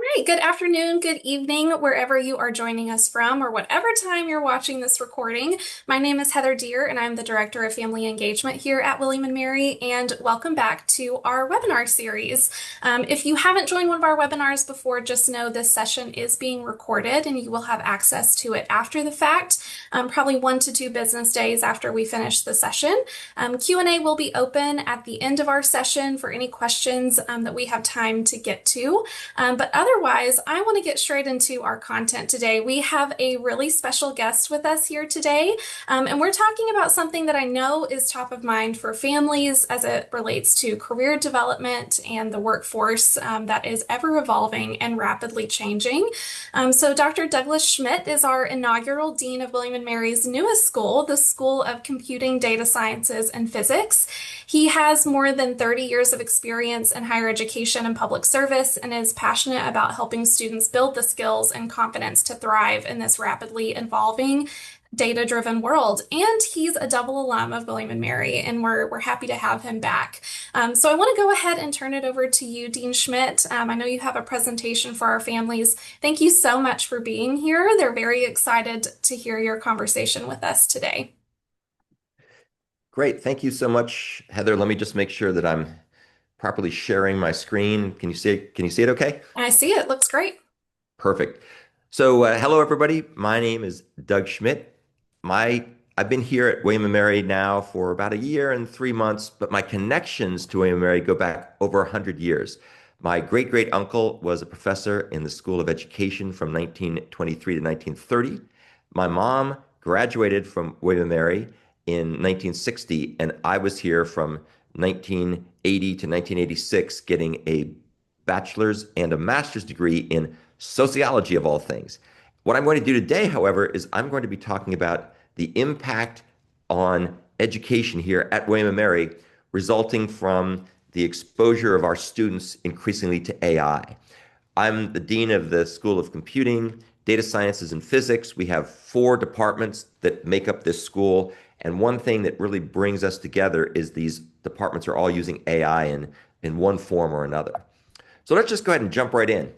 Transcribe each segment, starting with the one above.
right, good afternoon, good evening, wherever you are joining us from, or whatever time you're watching this recording. My name is Heather Deer, and I'm the Director of Family Engagement here at William and Mary, and welcome back to our webinar series. If you haven't joined one of our webinars before, just know this session is being recorded, and you will have access to it after the fact, probably 1 to 2 business days after we finish the session. Q&A will be open at the end of our session for any questions that we have time to get to. But otherwise, I want to get straight into our content today. We have a really special guest with us here today, and we're talking about something that I know is top of mind for families as it relates to career development and the workforce that is ever evolving and rapidly changing. So Dr. Douglas Schmidt is our inaugural Dean of William and Mary's newest school, the School of Computing, Data Sciences, and Physics. He has more than 30 years of experience in higher education and public service and is passionate about helping students build the skills and confidence to thrive in this rapidly evolving data-driven world. And he's a double alum of William and Mary, and we're happy to have him back. So I want to go ahead and turn it over to you, Dean Schmidt. I know you have a presentation for our families. Thank you so much for being here. They're very excited to hear your conversation with us today. Great. Thank you so much, Heather. Let me just make sure that I'm properly sharing my screen. Can you see it okay? I see it. Looks great. Perfect. So, hello everybody. My name is Doug Schmidt. I've been here at William and Mary now for about a year and 3 months, but my connections to William and Mary go back over 100 years. My great uncle was a professor in the School of Education from 1923 to 1930. My mom graduated from William and Mary in 1960, and I was here from 1980 to 1986, getting a bachelor's and a master's degree in sociology of all things. What I'm going to do today, however, is I'm going to be talking about the impact on education here at William and Mary resulting from the exposure of our students increasingly to AI. I'm the dean of the School of Computing, Data Sciences, and Physics. We have 4 departments that make up this school. And one thing that really brings us together is these departments are all using AI in one form or another. So let's just go ahead and jump right in.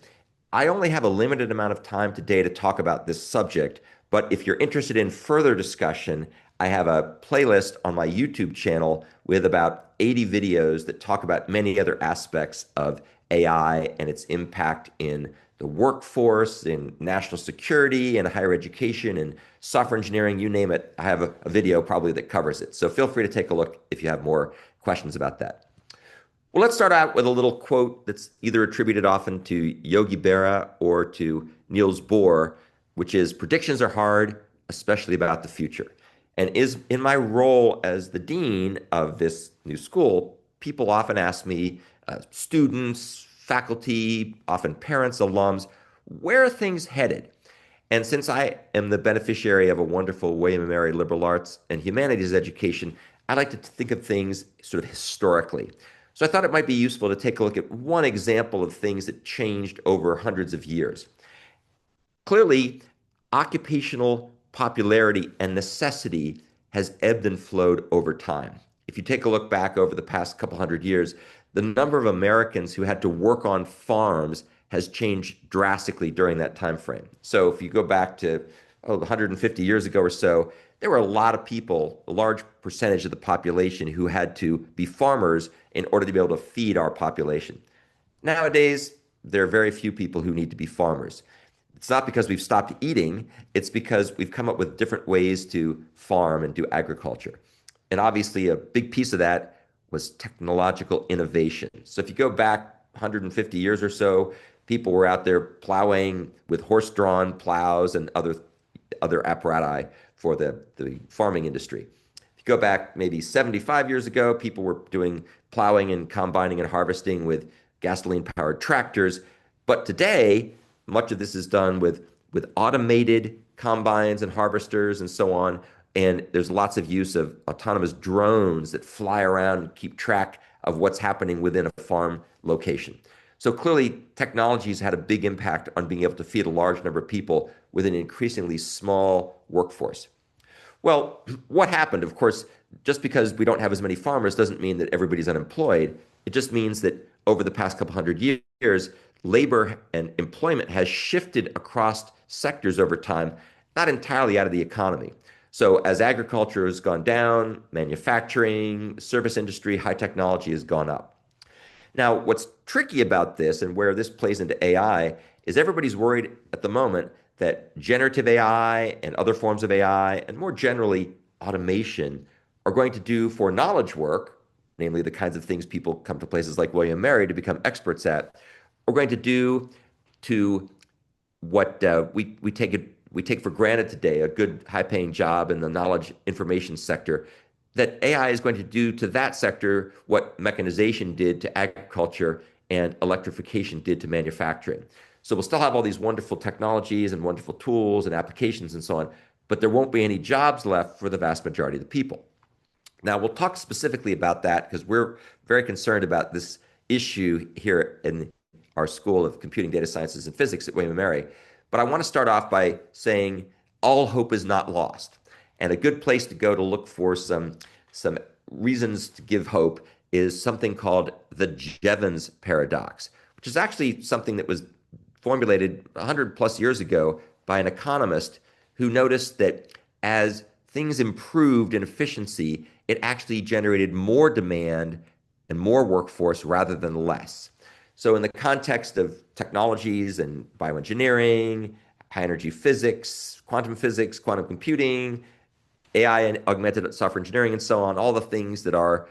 I only have a limited amount of time today to talk about this subject, but if you're interested in further discussion, I have a playlist on my YouTube channel with about 80 videos that talk about many other aspects of AI and its impact in the workforce, in national security, and higher education, and software engineering, you name it. I have a video probably that covers it. So feel free to take a look if you have more questions about that. Well, let's start out with a little quote that's either attributed often to Yogi Berra or to Niels Bohr, which is, "Predictions are hard, especially about the future." And is in my role as the dean of this new school, people often ask me, students, faculty, often parents, alums, where are things headed? And since I am the beneficiary of a wonderful William and Mary liberal arts and humanities education, I like to think of things sort of historically. So I thought it might be useful to take a look at one example of things that changed over hundreds of years. Clearly, occupational popularity and necessity has ebbed and flowed over time. If you take a look back over the past couple hundred years, the number of Americans who had to work on farms has changed drastically during that time frame. So if you go back to 150 years ago or so, there were a lot of people, a large percentage of the population who had to be farmers in order to be able to feed our population. Nowadays, there are very few people who need to be farmers. It's not because we've stopped eating, it's because we've come up with different ways to farm and do agriculture. And obviously, a big piece of that was technological innovation. So if you go back 150 years or so, people were out there plowing with horse-drawn plows and other apparatus for the farming industry. If you go back maybe 75 years ago, people were doing plowing and combining and harvesting with gasoline-powered tractors. But today, much of this is done with automated combines and harvesters and so on. And there's lots of use of autonomous drones that fly around and keep track of what's happening within a farm location. So clearly, technology's had a big impact on being able to feed a large number of people with an increasingly small workforce. Well, what happened? Of course, just because we don't have as many farmers doesn't mean that everybody's unemployed. It just means that over the past couple hundred years, labor and employment has shifted across sectors over time, not entirely out of the economy. So as agriculture has gone down, manufacturing, service industry, high technology has gone up. Now, what's tricky about this and where this plays into AI is everybody's worried at the moment that generative AI and other forms of AI, and more generally, automation, are going to do for knowledge work, namely the kinds of things people come to places like William Mary to become experts at, are going to do to what we take for granted today, a good high-paying job in the knowledge information sector, that AI is going to do to that sector what mechanization did to agriculture and electrification did to manufacturing. So we'll still have all these wonderful technologies and wonderful tools and applications and so on, but there won't be any jobs left for the vast majority of the people. Now, we'll talk specifically about that because we're very concerned about this issue here in our School of Computing, Data Sciences, and Physics at William and Mary. But I want to start off by saying all hope is not lost. And a good place to go to look for some reasons to give hope is something called the Jevons paradox, which is actually something that was formulated 100 plus years ago by an economist who noticed that as things improved in efficiency, it actually generated more demand and more workforce rather than less. So in the context of technologies and bioengineering, high energy physics, quantum computing, AI and augmented software engineering, and so on, all the things that our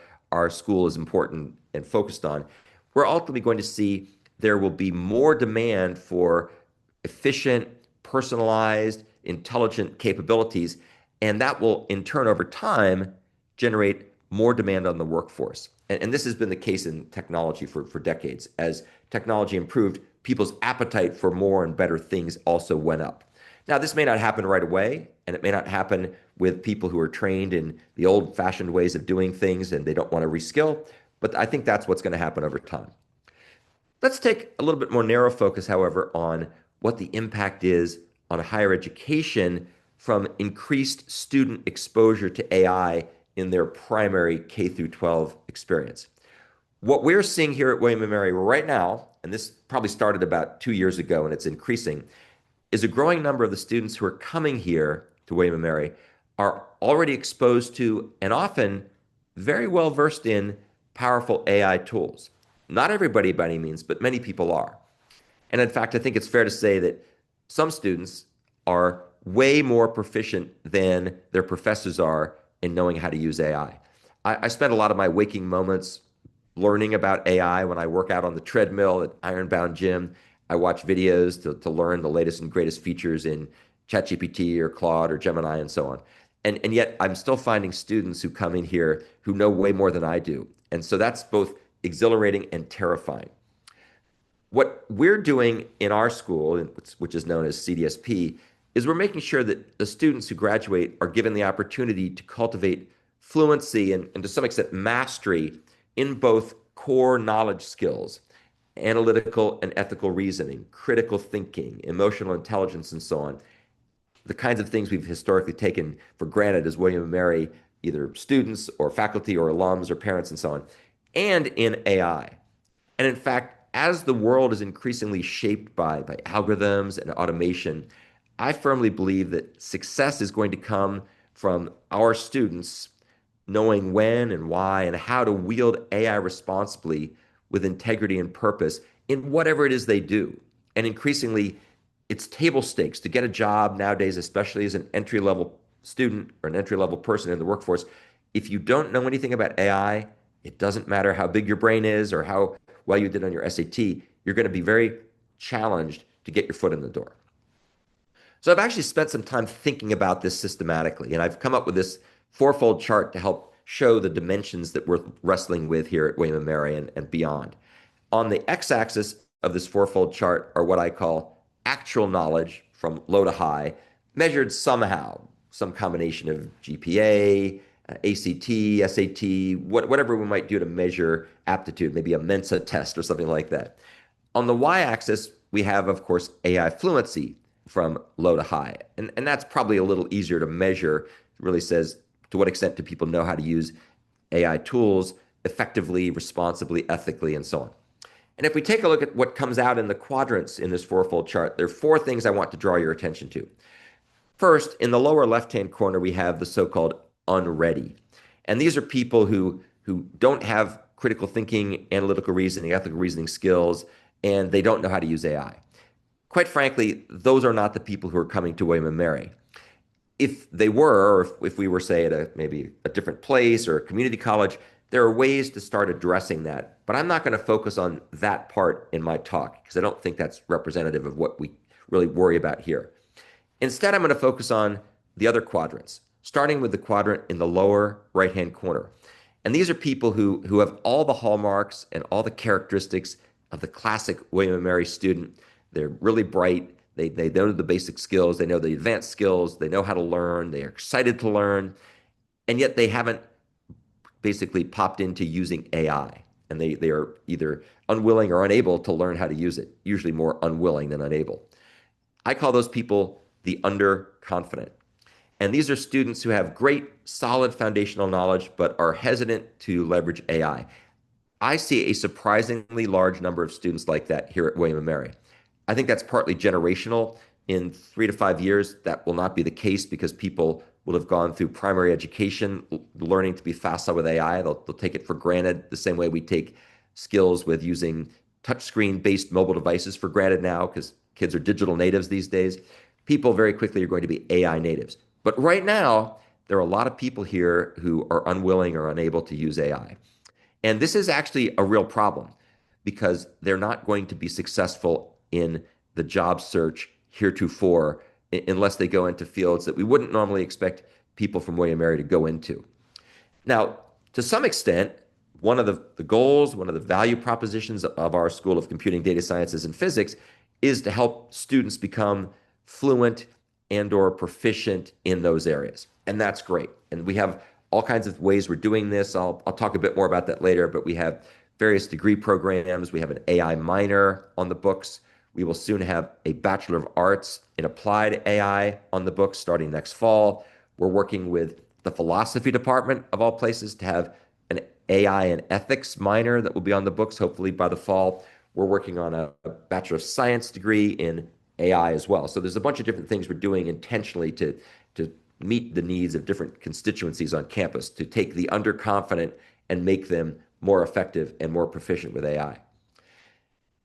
school is important and focused on, we're ultimately going to see there will be more demand for efficient, personalized, intelligent capabilities, and that will, in turn, over time, generate more demand on the workforce. And this has been the case in technology for decades. As technology improved, people's appetite for more and better things also went up. Now, this may not happen right away, and it may not happen with people who are trained in the old-fashioned ways of doing things and they don't want to reskill, but I think that's what's going to happen over time. Let's take a little bit more narrow focus, however, on what the impact is on higher education from increased student exposure to AI in their primary K through 12 experience. What we're seeing here at William & Mary right now, and this probably started about 2 years ago and it's increasing, is a growing number of the students who are coming here to William & Mary are already exposed to and often very well versed in powerful AI tools. Not everybody by any means, but many people are. And in fact, I think it's fair to say that some students are way more proficient than their professors are in knowing how to use AI. I spend a lot of my waking moments learning about AI when I work out on the treadmill at Ironbound Gym. I watch videos to learn the latest and greatest features in ChatGPT or Claude or Gemini and so on. And yet I'm still finding students who come in here who know way more than I do. And so that's both exhilarating and terrifying. What we're doing in our school, which is known as CDSP, is we're making sure that the students who graduate are given the opportunity to cultivate fluency and to some extent mastery in both core knowledge skills, analytical and ethical reasoning, critical thinking, emotional intelligence, and so on. The kinds of things we've historically taken for granted as William & Mary, either students or faculty or alums or parents and so on, and in AI. And in fact, as the world is increasingly shaped by algorithms and automation, I firmly believe that success is going to come from our students knowing when and why and how to wield AI responsibly with integrity and purpose in whatever it is they do. And increasingly, it's table stakes to get a job nowadays, especially as an entry-level student or an entry-level person in the workforce. If you don't know anything about AI, it doesn't matter how big your brain is or how well you did on your SAT, you're going to be very challenged to get your foot in the door. So I've actually spent some time thinking about this systematically, and I've come up with this fourfold chart to help show the dimensions that we're wrestling with here at William & Mary and beyond. On the x-axis of this fourfold chart are what I call actual knowledge from low to high, measured somehow, some combination of GPA, ACT, SAT, whatever we might do to measure aptitude, maybe a Mensa test or something like that. On the y-axis, we have, of course, AI fluency from low to high. And that's probably a little easier to measure. It really says to what extent do people know how to use AI tools effectively, responsibly, ethically, and so on. And if we take a look at what comes out in the quadrants in this fourfold chart, there are four things I want to draw your attention to. First, in the lower left-hand corner, we have the so-called unready. And these are people who don't have critical thinking, analytical reasoning, ethical reasoning skills, and they don't know how to use AI. Quite frankly, those are not the people who are coming to William and Mary. If they were, or if we were, say, at maybe a different place or a community college, there are ways to start addressing that. But I'm not going to focus on that part in my talk because I don't think that's representative of what we really worry about here. Instead, I'm going to focus on the other quadrants, starting with the quadrant in the lower right-hand corner. And these are people who have all the hallmarks and all the characteristics of the classic William and Mary student. They're really bright. They know the basic skills. They know the advanced skills. They know how to learn. They are excited to learn. And yet they haven't basically popped into using AI. And they are either unwilling or unable to learn how to use it, usually more unwilling than unable. I call those people the underconfident. And these are students who have great, solid foundational knowledge, but are hesitant to leverage AI. I see a surprisingly large number of students like that here at William & Mary. I think that's partly generational. In 3 to 5 years, that will not be the case because people will have gone through primary education, learning to be facile with AI. They'll take it for granted the same way we take skills with using touchscreen-based mobile devices for granted now because kids are digital natives these days. People very quickly are going to be AI natives. But right now, there are a lot of people here who are unwilling or unable to use AI. And this is actually a real problem because they're not going to be successful in the job search heretofore unless they go into fields that we wouldn't normally expect people from William & Mary to go into. Now, to some extent, one of the goals, one of the value propositions of our School of Computing, Data Sciences, and Physics is to help students become fluent and or proficient in those areas. And that's great. And we have all kinds of ways we're doing this. I'll talk a bit more about that later, but we have various degree programs. We have an AI minor on the books. We will soon have a Bachelor of Arts in Applied AI on the books starting next fall. We're working with the philosophy department of all places to have an AI and ethics minor that will be on the books hopefully by the fall. We're working on a Bachelor of Science degree in AI as well. So there's a bunch of different things we're doing intentionally to meet the needs of different constituencies on campus, to take the underconfident and make them more effective and more proficient with AI.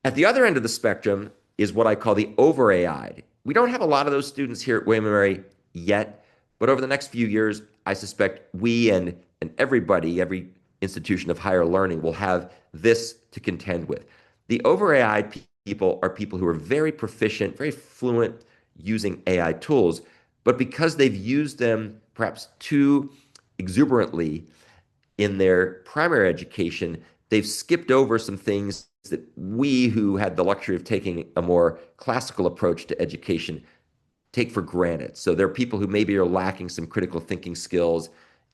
At the other end of the spectrum is what I call the over AI'd. We don't have a lot of those students here at William & Mary yet, but over the next few years, I suspect we and everybody, every institution of higher learning will have this to contend with. The over AI'd people are people who are very proficient, very fluent using AI tools, but because they've used them perhaps too exuberantly in their primary education, they've skipped over some things that we who had the luxury of taking a more classical approach to education take for granted. So there are people who maybe are lacking some critical thinking skills,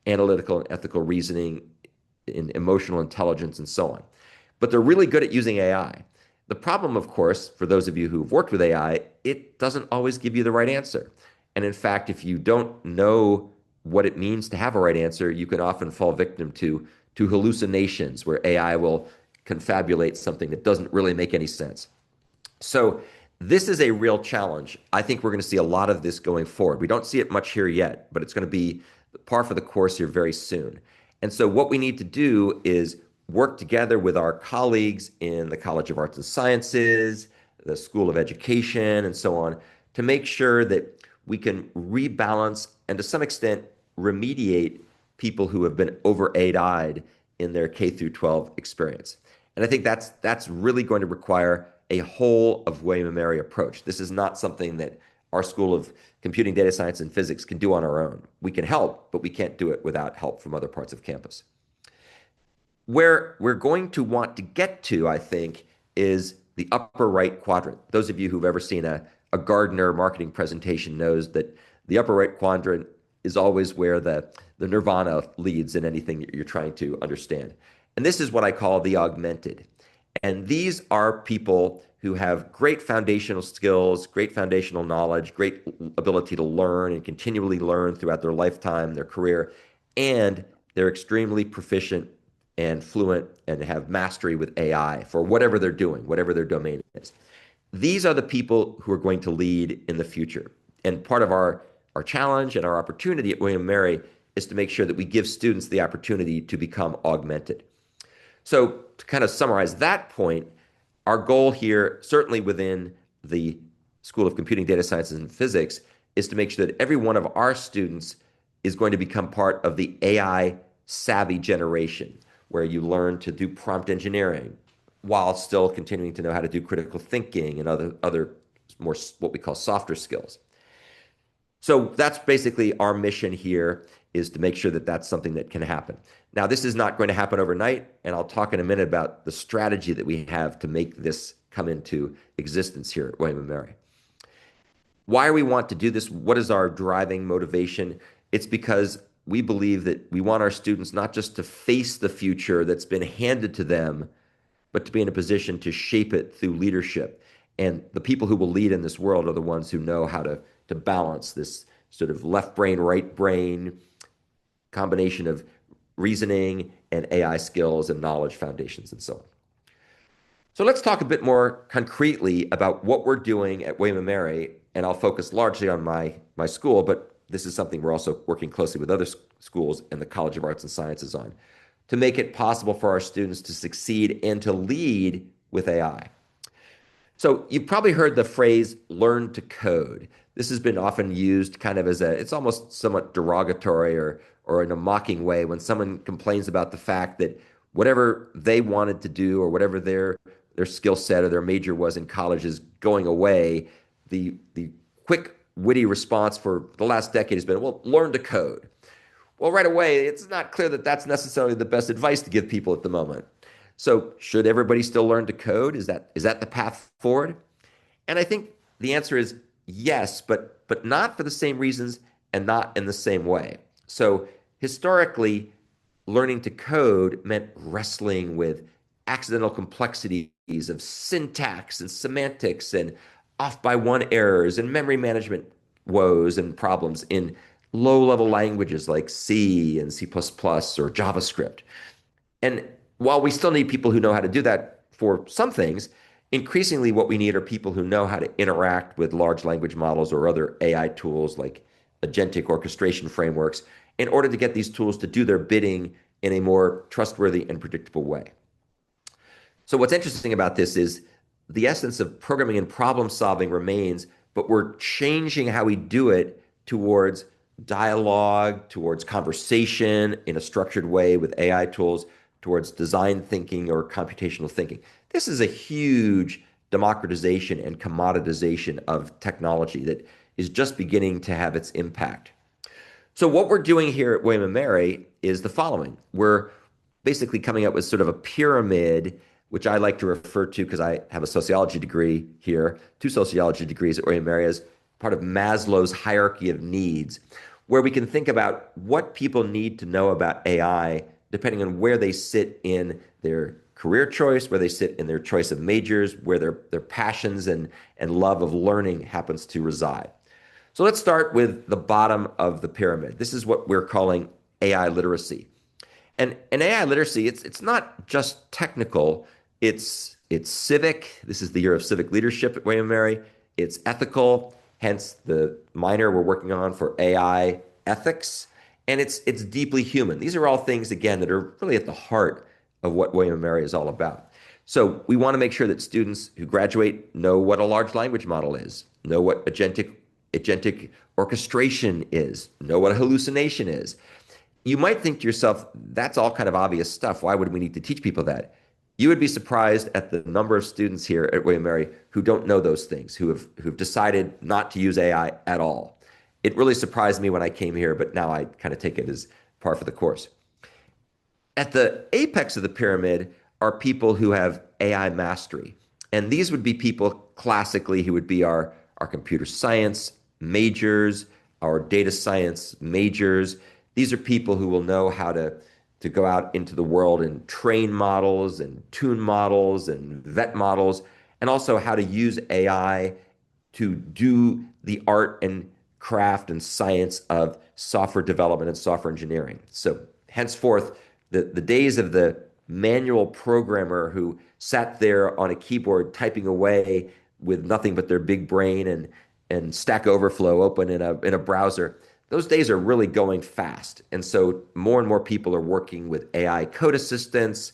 analytical and ethical reasoning, in emotional intelligence, and so on. But they're really good at using AI. The problem, of course, for those of you who've worked with AI, it doesn't always give you the right answer. And in fact, if you don't know what it means to have a right answer, you can often fall victim to hallucinations where AI will confabulate something that doesn't really make any sense. So this is a real challenge. I think we're going to see a lot of this going forward. We don't see it much here yet, but it's going to be par for the course here very soon. And so what we need to do is work together with our colleagues in the College of Arts and Sciences, the School of Education, and so on, to make sure that we can rebalance and to some extent remediate people who have been over AI-'d in their K through 12 experience. And I think that's really going to require a whole of William & Mary approach. This is not something that our School of Computing, Data Science, and Physics can do on our own. We can help, but we can't do it without help from other parts of campus. Where we're going to want to get to, I think, is the upper right quadrant. Those of you who've ever seen a Gartner marketing presentation knows that the upper right quadrant is always where the nirvana leads in anything that you're trying to understand. And this is what I call the augmented. And these are people who have great foundational skills, great foundational knowledge, great ability to learn and continually learn throughout their lifetime, their career, and they're extremely proficient and fluent and have mastery with AI for whatever they're doing, whatever their domain is. These are the people who are going to lead in the future. And part of our challenge and our opportunity at William & Mary is to make sure that we give students the opportunity to become augmented. So to kind of summarize that point, our goal here, certainly within the School of Computing, Data Sciences, and Physics, is to make sure that every one of our students is going to become part of the AI savvy generation, where you learn to do prompt engineering while still continuing to know how to do critical thinking and other more what we call softer skills. So that's basically our mission here, is to make sure that that's something that can happen. Now, this is not going to happen overnight, and I'll talk in a minute about the strategy that we have to make this come into existence here at William & Mary. Why do we want to do this? What is our driving motivation? It's because we believe that we want our students not just to face the future that's been handed to them, but to be in a position to shape it through leadership. And the people who will lead in this world are the ones who know how to balance this sort of left brain, right brain combination of reasoning and AI skills and knowledge foundations and so on. So let's talk a bit more concretely about what we're doing at William & Mary, and I'll focus largely on my school, but this is something we're also working closely with other schools and the College of Arts and Sciences on, to make it possible for our students to succeed and to lead with AI. So you've probably heard the phrase learn to code. This has been often used kind of as it's almost somewhat derogatory or in a mocking way when someone complains about the fact that whatever they wanted to do or whatever their skill set or their major was in college is going away. The quick, witty response for the last decade has been, well, learn to code. Well, right away, it's not clear that that's necessarily the best advice to give people at the moment. So should everybody still learn to code? Is that the path forward? And I think the answer is yes, but not for the same reasons and not in the same way. So historically, learning to code meant wrestling with accidental complexities of syntax and semantics and off by one errors and memory management woes and problems in low-level languages like C and C++ or JavaScript. And while we still need people who know how to do that for some things, increasingly what we need are people who know how to interact with large language models or other AI tools like agentic orchestration frameworks in order to get these tools to do their bidding in a more trustworthy and predictable way. So what's interesting about this is the essence of programming and problem solving remains, but we're changing how we do it towards dialogue, towards conversation in a structured way with AI tools, towards design thinking or computational thinking. This is a huge democratization and commoditization of technology that is just beginning to have its impact. So what we're doing here at William & Mary is the following. We're basically coming up with sort of a pyramid, which I like to refer to because I have a sociology degree here, 2 sociology degrees at William & Mary, as part of Maslow's hierarchy of needs, where we can think about what people need to know about AI depending on where they sit in their career choice, where they sit in their choice of majors, where their passions and love of learning happens to reside. So let's start with the bottom of the pyramid. This is what we're calling AI literacy. And AI literacy, it's not just technical, it's civic. This is the year of civic leadership at William & Mary. It's ethical, hence the minor we're working on for AI ethics. And it's deeply human. These are all things, again, that are really at the heart of what William & Mary is all about. So we want to make sure that students who graduate know what a large language model is, know what agentic orchestration is, know what a hallucination is. You might think to yourself, that's all kind of obvious stuff. Why would we need to teach people that? You would be surprised at the number of students here at William & Mary who don't know those things, who've decided not to use AI at all. It really surprised me when I came here, but now I kind of take it as par for the course. At the apex of the pyramid are people who have AI mastery. And these would be people classically who would be our computer science majors, our data science majors. These are people who will know how to go out into the world and train models and tune models and vet models, and also how to use AI to do the art and craft and science of software development and software engineering. So henceforth, the days of the manual programmer who sat there on a keyboard typing away with nothing but their big brain and Stack Overflow open in a browser. Those days are really going fast. And so more and more people are working with AI code assistants.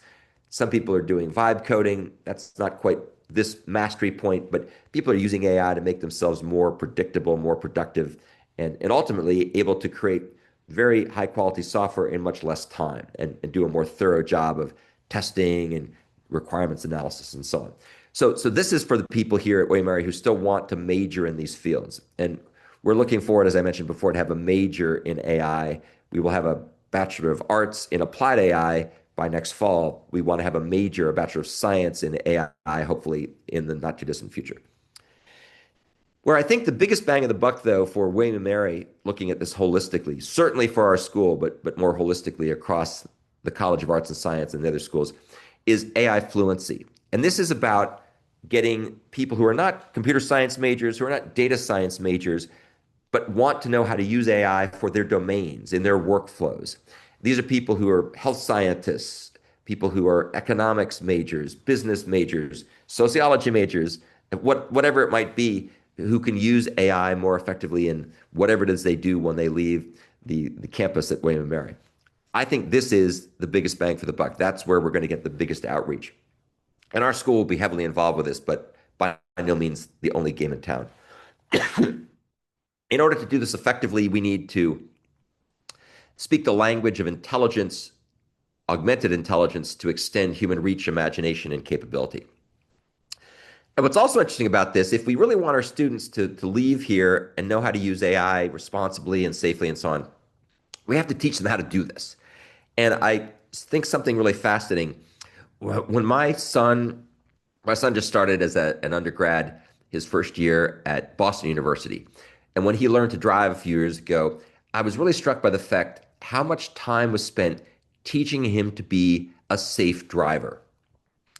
Some people are doing vibe coding. That's not quite this mastery point, but people are using AI to make themselves more predictable, more productive, and ultimately able to create very high quality software in much less time and do a more thorough job of testing and requirements analysis and so on. So this is for the people here at William & Mary who still want to major in these fields. And we're looking forward, as I mentioned before, to have a major in AI. We will have a Bachelor of Arts in Applied AI by next fall. We want to have a major, a Bachelor of Science in AI, hopefully in the not too distant future. Where I think the biggest bang of the buck, though, for William & Mary, looking at this holistically, certainly for our school, but more holistically across the College of Arts and Science and the other schools, is AI fluency. And this is about getting people who are not computer science majors, who are not data science majors, but want to know how to use AI for their domains, in their workflows. These are people who are health scientists, people who are economics majors, business majors, sociology majors, whatever it might be, who can use AI more effectively in whatever it is they do when they leave the campus at William & Mary. I think this is the biggest bang for the buck. That's where we're going to get the biggest outreach. And our school will be heavily involved with this, but by no means the only game in town. In order to do this effectively, we need to speak the language of intelligence, augmented intelligence, to extend human reach, imagination, and capability. And what's also interesting about this, if we really want our students to leave here and know how to use AI responsibly and safely and so on, we have to teach them how to do this. And I think something really fascinating. When my son just started as an undergrad, his first year at Boston University. And when he learned to drive a few years ago, I was really struck by the fact how much time was spent teaching him to be a safe driver.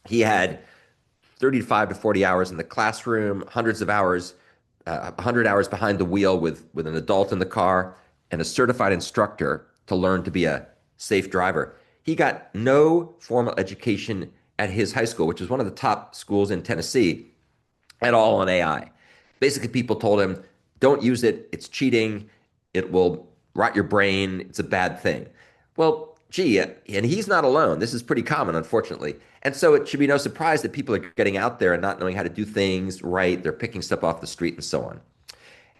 He had 35 to 40 hours in the classroom, hundreds of hours, 100 hours behind the wheel with an adult in the car and a certified instructor to learn to be a safe driver. He got no formal education at his high school, which is one of the top schools in Tennessee, at all on AI. Basically, people told him, don't use it. It's cheating. It will rot your brain. It's a bad thing. Well, gee, and he's not alone. This is pretty common, unfortunately. And so it should be no surprise that people are getting out there and not knowing how to do things right. They're picking stuff off the street and so on.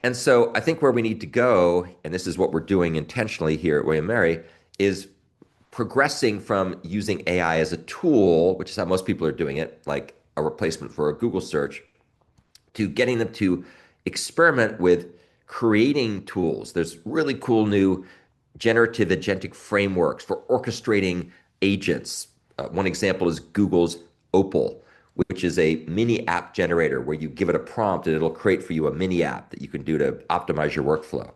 And so I think where we need to go, and this is what we're doing intentionally here at William & Mary, is progressing from using AI as a tool, which is how most people are doing it, like a replacement for a Google search, to getting them to experiment with creating tools. There's really cool new generative agentic frameworks for orchestrating agents. One example is Google's Opal, which is a mini app generator where you give it a prompt and it'll create for you a mini app that you can do to optimize your workflow.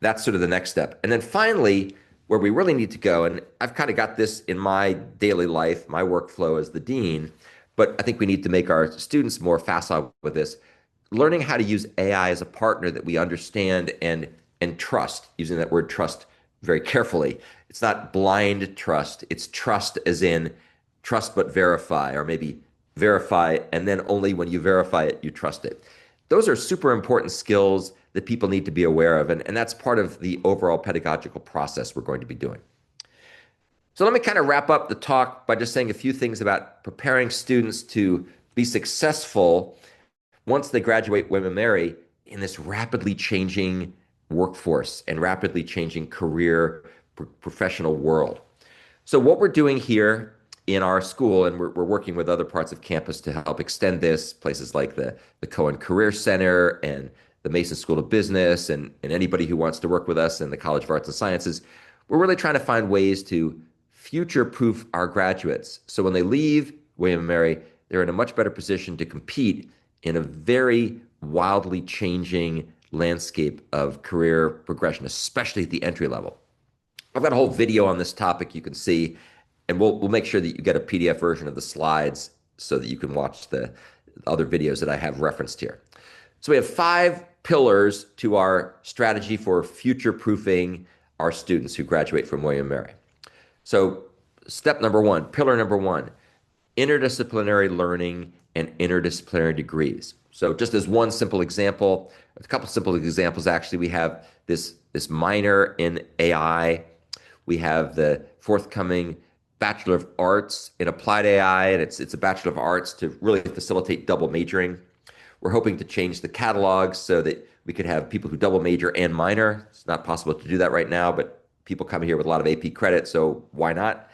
That's sort of the next step. And then finally, where we really need to go, and I've kind of got this in my daily life, my workflow as the dean, but I think we need to make our students more facile with this, learning how to use AI as a partner that we understand and trust, using that word trust very carefully. It's not blind trust. It's trust as in trust but verify, or maybe verify, and then only when you verify it, you trust it. Those are super important skills that people need to be aware of, and that's part of the overall pedagogical process we're going to be doing. So let me kind of wrap up the talk by just saying a few things about preparing students to be successful once they graduate William & Mary in this rapidly changing workforce and rapidly changing career professional world. So what we're doing here in our school, and we're working with other parts of campus to help extend this, places like the Cohen Career Center and the Mason School of Business, and anybody who wants to work with us in the College of Arts and Sciences, we're really trying to find ways to future-proof our graduates. So when they leave William & Mary, they're in a much better position to compete in a very wildly changing landscape of career progression, especially at the entry level. I've got a whole video on this topic you can see, and we'll make sure that you get a PDF version of the slides so that you can watch the other videos that I have referenced here. So we have 5 pillars to our strategy for future-proofing our students who graduate from William & Mary. So step number one, pillar number one, interdisciplinary learning and interdisciplinary degrees. So just as one simple example, a couple simple examples actually, we have this minor in AI. We have the forthcoming Bachelor of Arts in Applied AI, and it's a Bachelor of Arts to really facilitate double majoring. We're hoping to change the catalog so that we could have people who double major and minor. It's not possible to do that right now, but people come here with a lot of AP credit, so why not?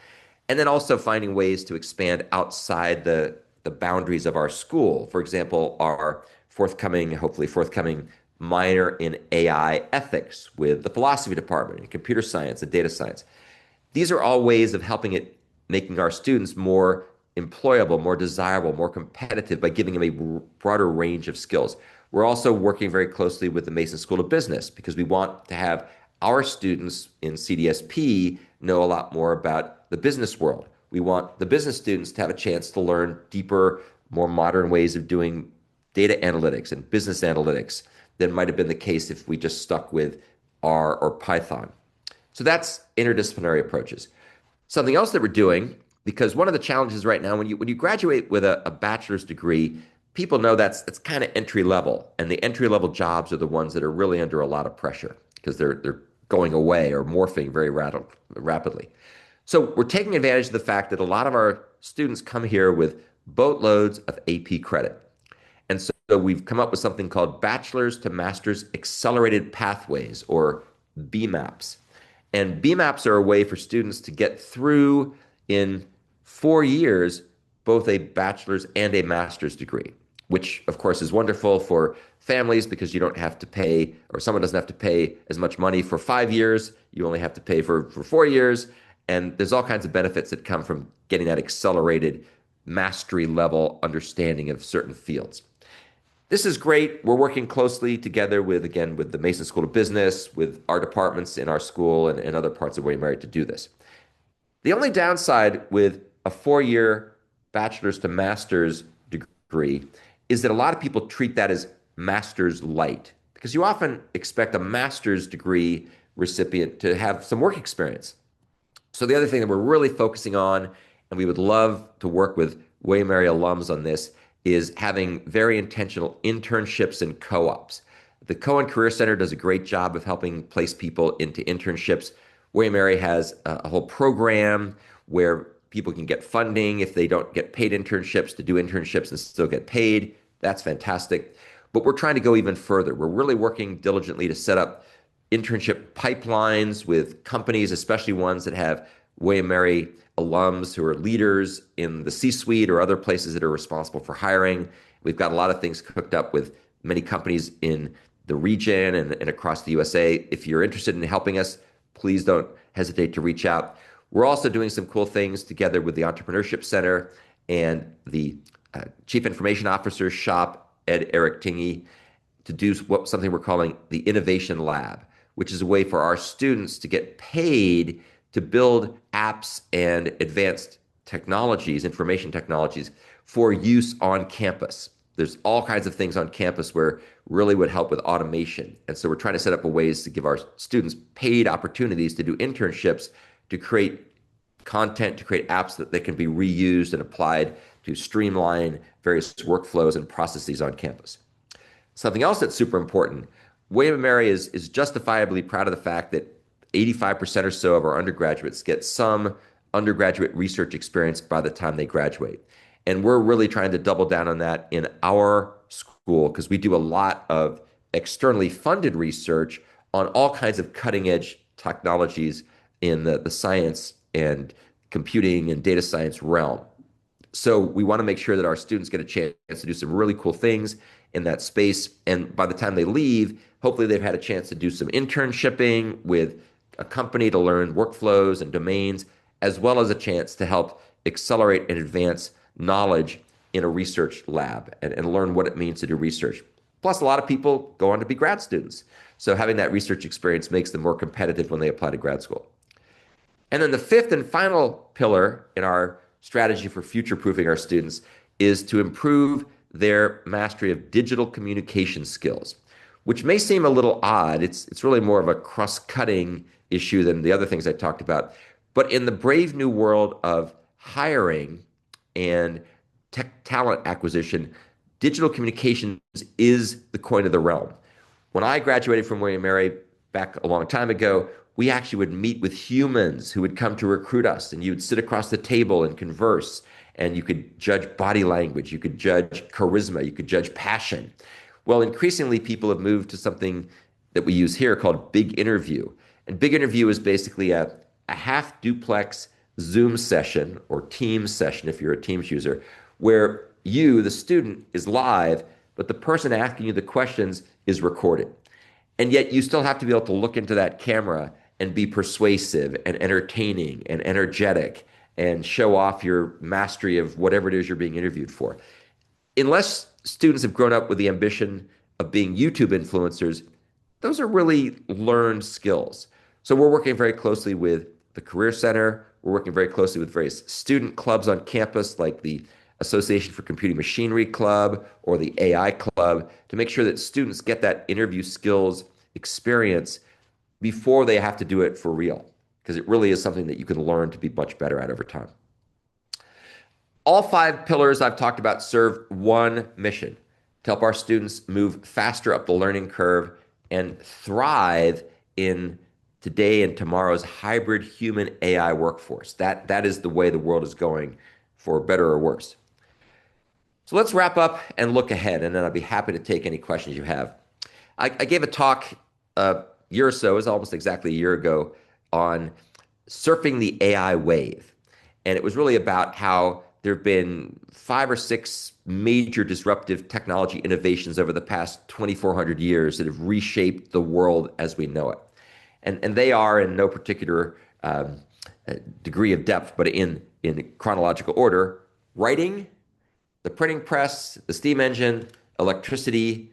And then also finding ways to expand outside the boundaries of our school. For example, our hopefully forthcoming minor in AI ethics with the philosophy department and computer science and data science. These are all ways of making our students more employable, more desirable, more competitive by giving them a broader range of skills. We're also working very closely with the Mason School of Business because we want to have our students in CDSP know a lot more about the business world. We want the business students to have a chance to learn deeper, more modern ways of doing data analytics and business analytics than might have been the case if we just stuck with R or Python. So that's interdisciplinary approaches. Something else that we're doing, because one of the challenges right now, when you graduate with a bachelor's degree, people know that's kind of entry level, and the entry level jobs are the ones that are really under a lot of pressure because they're going away or morphing very rapidly. So we're taking advantage of the fact that a lot of our students come here with boatloads of AP credit. And so we've come up with something called Bachelor's to Master's Accelerated Pathways, or BMAPs. And BMAPs are a way for students to get through in 4 years both a bachelor's and a master's degree, which of course is wonderful for families because you don't have to pay, or someone doesn't have to pay as much money for 5 years. You only have to pay for 4 years. And there's all kinds of benefits that come from getting that accelerated mastery level understanding of certain fields. This is great. We're working closely together again, with the Mason School of Business, with our departments in our school and other parts of William & Mary to do this. The only downside with a 4-year bachelor's to master's degree is that a lot of people treat that as master's light, because you often expect a master's degree recipient to have some work experience. So the other thing that we're really focusing on, and we would love to work with William & Mary alums on this, is having very intentional internships and co-ops. The Cohen Career Center does a great job of helping place people into internships. William & Mary has a whole program where people can get funding if they don't get paid internships to do internships and still get paid. That's fantastic. But we're trying to go even further. We're really working diligently to set up internship pipelines with companies, especially ones that have William & Mary alums who are leaders in the C-suite or other places that are responsible for hiring. We've got a lot of things cooked up with many companies in the region and across the USA. If you're interested in helping us, please don't hesitate to reach out. We're also doing some cool things together with the Entrepreneurship Center and the Chief Information Officer Shop, Eric Tingy, to do something we're calling the Innovation Lab, which is a way for our students to get paid to build apps and advanced technologies, information technologies, for use on campus. There's all kinds of things on campus where really would help with automation. And so we're trying to set up ways to give our students paid opportunities to do internships, to create content, to create apps that can be reused and applied to streamline various workflows and processes on campus. Something else that's super important, William & Mary is justifiably proud of the fact that 85% or so of our undergraduates get some undergraduate research experience by the time they graduate. And we're really trying to double down on that in our school because we do a lot of externally funded research on all kinds of cutting edge technologies in the science and computing and data science realm. So we want to make sure that our students get a chance to do some really cool things in that space. And by the time they leave, hopefully they've had a chance to do some internshipping with a company to learn workflows and domains, as well as a chance to help accelerate and advance knowledge in a research lab and learn what it means to do research. Plus, a lot of people go on to be grad students. So having that research experience makes them more competitive when they apply to grad school. And then the fifth and final pillar in our strategy for future-proofing our students is to improve their mastery of digital communication skills, which may seem a little odd. It's really more of a cross-cutting issue than the other things I talked about. But in the brave new world of hiring and tech talent acquisition, digital communications is the coin of the realm. When I graduated from William Mary back a long time ago, we actually would meet with humans who would come to recruit us, and you would sit across the table and converse, and you could judge body language, you could judge charisma, you could judge passion. Well, increasingly, people have moved to something that we use here called Big Interview. And Big Interview is basically a half duplex Zoom session or Teams session if you're a Teams user, where you, the student, is live, but the person asking you the questions is recorded. And yet you still have to be able to look into that camera and be persuasive and entertaining and energetic and show off your mastery of whatever it is you're being interviewed for. Unless students have grown up with the ambition of being YouTube influencers, those are really learned skills. So we're working very closely with the Career Center. We're working very closely with various student clubs on campus, like the Association for Computing Machinery Club or the AI Club, to make sure that students get that interview skills experience before they have to do it for real, because it really is something that you can learn to be much better at over time. All five pillars I've talked about serve one mission: to help our students move faster up the learning curve and thrive in today and tomorrow's hybrid human AI workforce. That is the way the world is going, for better or worse. So let's wrap up and look ahead, and then I'll be happy to take any questions you have. I gave a talk a year or so, it was almost exactly a year ago, on surfing the AI wave. And it was really about how there have been 5 or 6 major disruptive technology innovations over the past 2,400 years that have reshaped the world as we know it. And they are, in no particular degree of depth, but in chronological order: writing, the printing press, the steam engine, electricity,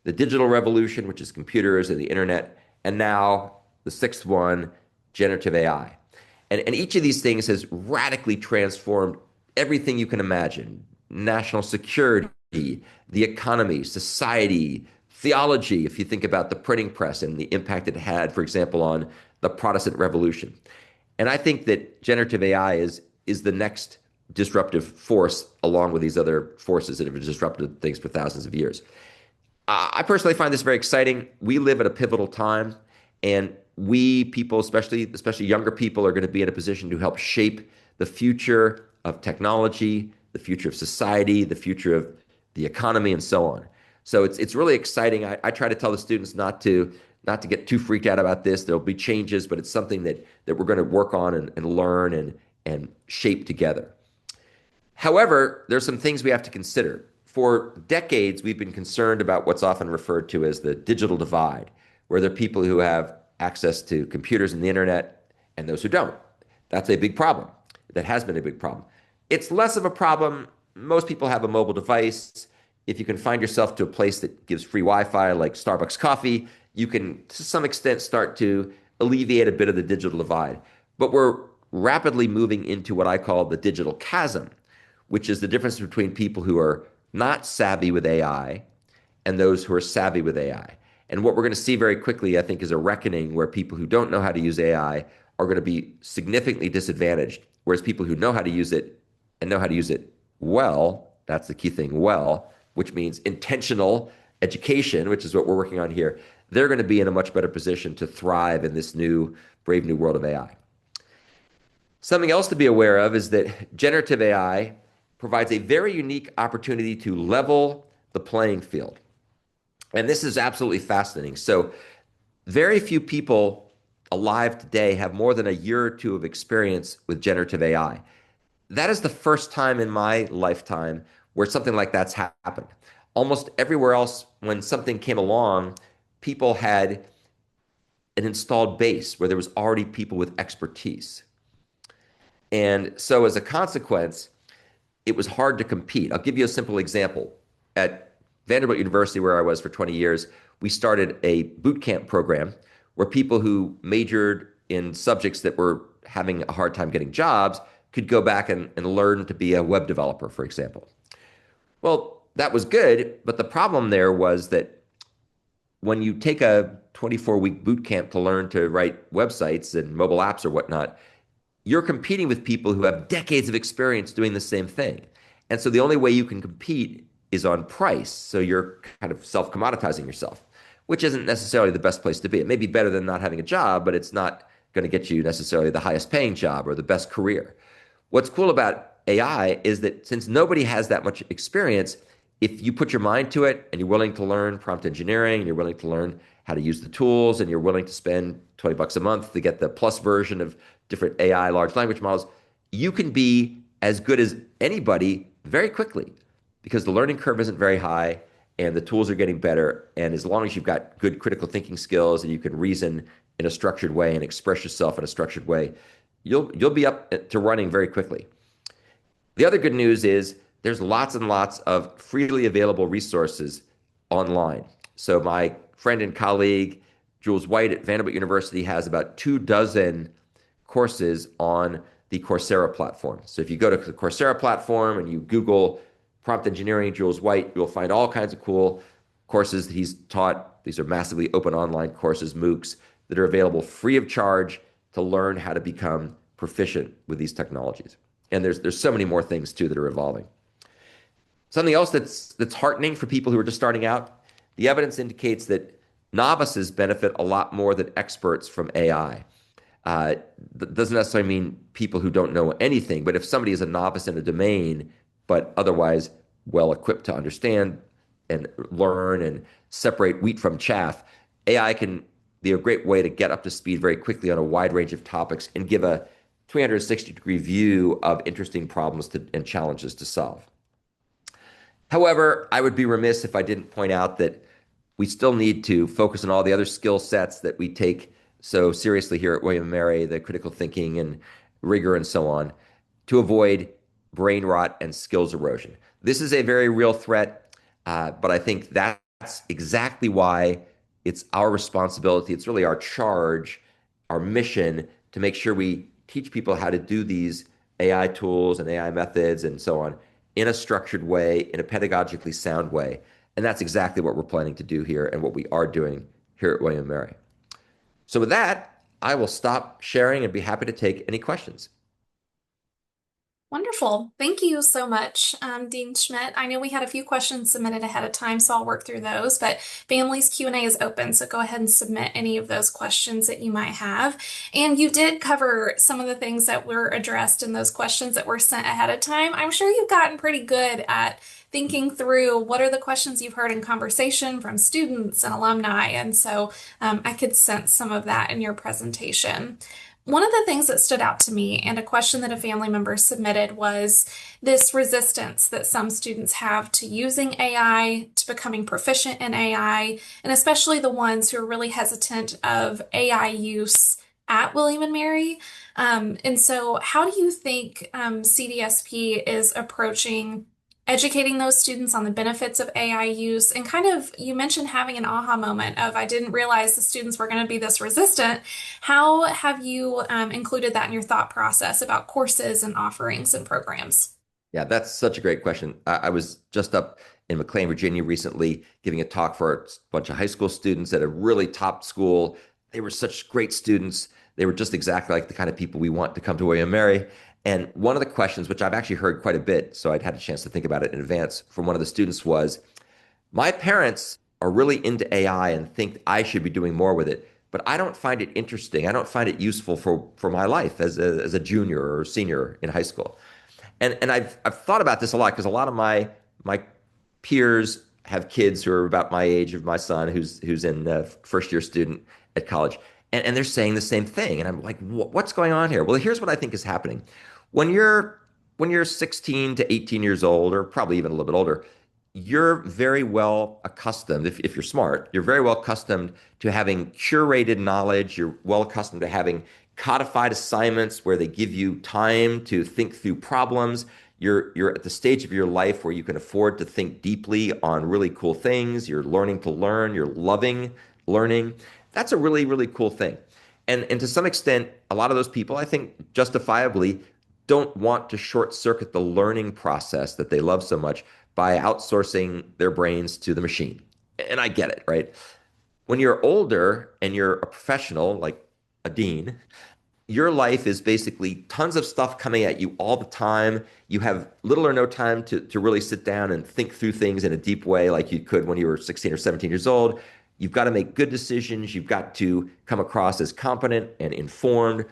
the digital revolution, which is computers and the internet, and now the 6th one, generative AI. And each of these things has radically transformed everything you can imagine: national security, the economy, society, theology, if you think about the printing press and the impact it had, for example, on the Protestant Revolution. And I think that generative AI is the next disruptive force, along with these other forces that have disrupted things for thousands of years. I personally find this very exciting. We live at a pivotal time, and we people, especially younger people, are going to be in a position to help shape the future of technology, the future of society, the future of the economy, and so on. So it's really exciting. I try to tell the students not to get too freaked out about this. There'll be changes, but it's something that we're going to work on and learn and shape together. However, there's some things we have to consider. For decades, we've been concerned about what's often referred to as the digital divide, where there are people who have access to computers and the internet and those who don't. That's a big problem. That has been a big problem. It's less of a problem. Most people have a mobile device. If you can find yourself to a place that gives free Wi-Fi, like Starbucks coffee, you can, to some extent, start to alleviate a bit of the digital divide. But we're rapidly moving into what I call the digital chasm, which is the difference between people who are not savvy with AI and those who are savvy with AI. And what we're going to see very quickly, I think, is a reckoning where people who don't know how to use AI are going to be significantly disadvantaged, whereas people who know how to use it and know how to use it well, that's the key thing, well, which means intentional education, which is what we're working on here, they're going to be in a much better position to thrive in this brave new world of AI. Something else to be aware of is that generative AI provides a very unique opportunity to level the playing field. And this is absolutely fascinating. So very few people alive today have more than a year or two of experience with generative AI. That is the first time in my lifetime where something like that's happened. Almost everywhere else, when something came along, people had an installed base where there was already people with expertise. And so as a consequence, it was hard to compete. I'll give you a simple example. At Vanderbilt University, where I was for 20 years, we started a boot camp program where people who majored in subjects that were having a hard time getting jobs could go back and learn to be a web developer, for example. Well, that was good, but the problem there was that when you take a 24-week boot camp to learn to write websites and mobile apps or whatnot, you're competing with people who have decades of experience doing the same thing. And so the only way you can compete is on price. So you're kind of self-commoditizing yourself, which isn't necessarily the best place to be. It may be better than not having a job, but it's not going to get you necessarily the highest paying job or the best career. What's cool about AI is that since nobody has that much experience, if you put your mind to it and you're willing to learn prompt engineering and you're willing to learn how to use the tools and you're willing to spend 20 bucks a month to get the plus version of different AI large language models, you can be as good as anybody very quickly because the learning curve isn't very high and the tools are getting better. And as long as you've got good critical thinking skills and you can reason in a structured way and express yourself in a structured way, you'll be up to running very quickly. The other good news is there's lots and lots of freely available resources online. So my friend and colleague Jules White at Vanderbilt University has about 24 courses on the Coursera platform. So if you go to the Coursera platform and you Google prompt engineering Jules White, you'll find all kinds of cool courses that he's taught. These are massively open online courses, MOOCs, that are available free of charge to learn how to become proficient with these technologies. And there's so many more things too that are evolving. Something else that's heartening for people who are just starting out, the evidence indicates that novices benefit a lot more than experts from AI. That doesn't necessarily mean people who don't know anything, but if somebody is a novice in a domain, but otherwise well equipped to understand and learn and separate wheat from chaff, AI can be a great way to get up to speed very quickly on a wide range of topics and give a 360-degree view of interesting problems and challenges to solve. However, I would be remiss if I didn't point out that we still need to focus on all the other skill sets that we take so seriously here at William & Mary, the critical thinking and rigor and so on, to avoid brain rot and skills erosion. This is a very real threat, but I think that's exactly why it's our responsibility. It's really our charge, our mission to make sure we teach people how to do these AI tools and AI methods and so on in a structured way, in a pedagogically sound way. And that's exactly what we're planning to do here and what we are doing here at William & Mary. So with that, I will stop sharing and be happy to take any questions. Wonderful. Thank you so much, Dean Schmidt. I know we had a few questions submitted ahead of time, so I'll work through those, but Families Q&A is open, so go ahead and submit any of those questions that you might have. And you did cover some of the things that were addressed in those questions that were sent ahead of time. I'm sure you've gotten pretty good at thinking through what are the questions you've heard in conversation from students and alumni, and so I could sense some of that in your presentation. One of the things that stood out to me and a question that a family member submitted was this resistance that some students have to using AI, to becoming proficient in AI, and especially the ones who are really hesitant of AI use at William and Mary. And so how do you think CDSP is approaching educating those students on the benefits of AI use? And kind of, you mentioned having an aha moment of, I didn't realize the students were going to be this resistant. How have you included that in your thought process about courses and offerings and programs? Yeah, that's such a great question. I was just up in McLean, Virginia recently giving a talk for a bunch of high school students at a really top school. They were such great students. They were just exactly like the kind of people we want to come to William & Mary. And one of the questions, which I've actually heard quite a bit, so I'd had a chance to think about it in advance from one of the students was, my parents are really into AI and think I should be doing more with it, but I don't find it interesting. I don't find it useful for my life as a junior or senior in high school. And I've thought about this a lot because a lot of my peers have kids who are about my age of my son, who's in first year student at college, and they're saying the same thing. And I'm like, what's going on here? Well, here's what I think is happening. When you're 16 to 18 years old, or probably even a little bit older, you're very well accustomed, if you're smart, you're very well accustomed to having curated knowledge. You're well accustomed to having codified assignments where they give you time to think through problems. You're at the stage of your life where you can afford to think deeply on really cool things. You're learning to learn. You're loving learning. That's a really, really cool thing. And to some extent, a lot of those people, I think justifiably, don't want to short circuit the learning process that they love so much by outsourcing their brains to the machine. And I get it, right? When you're older and you're a professional, like a dean, your life is basically tons of stuff coming at you all the time. You have little or no time to really sit down and think through things in a deep way like you could when you were 16 or 17 years old. You've got to make good decisions. You've got to come across as competent and informed.